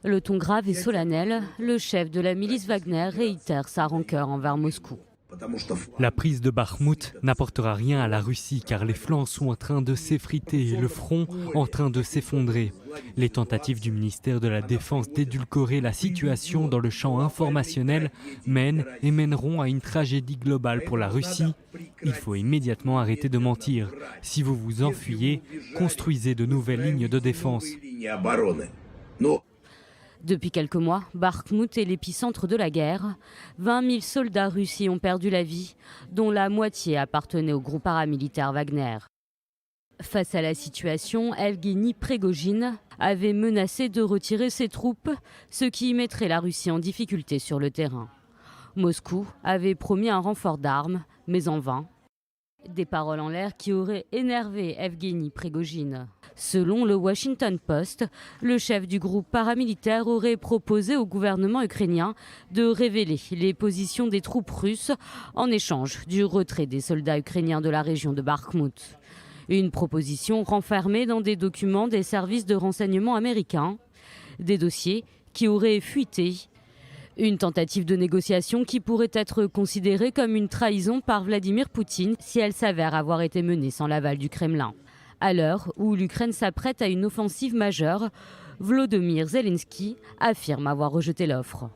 Le ton grave et solennel, le chef de la milice Wagner réitère sa rancœur envers Moscou. La prise de Bakhmout n'apportera rien à la Russie car les flancs sont en train de s'effriter et le front en train de s'effondrer. Les tentatives du ministère de la Défense d'édulcorer la situation dans le champ informationnel mènent et mèneront à une tragédie globale pour la Russie. Il faut immédiatement arrêter de mentir. Si vous vous enfuyez, construisez de nouvelles lignes de défense. Depuis quelques mois, Bakhmout est l'épicentre de la guerre. 20 000 soldats russes y ont perdu la vie, dont la moitié appartenait au groupe paramilitaire Wagner. Face à la situation, Evgueni Prigojine avait menacé de retirer ses troupes, ce qui mettrait la Russie en difficulté sur le terrain. Moscou avait promis un renfort d'armes, mais en vain. Des paroles en l'air qui auraient énervé Evgueni Prigojine. Selon le Washington Post, le chef du groupe paramilitaire aurait proposé au gouvernement ukrainien de révéler les positions des troupes russes en échange du retrait des soldats ukrainiens de la région de Bakhmout. Une proposition renfermée dans des documents des services de renseignement américains, des dossiers qui auraient fuité. Une tentative de négociation qui pourrait être considérée comme une trahison par Vladimir Poutine si elle s'avère avoir été menée sans l'aval du Kremlin. À l'heure où l'Ukraine s'apprête à une offensive majeure, Volodymyr Zelensky affirme avoir rejeté l'offre.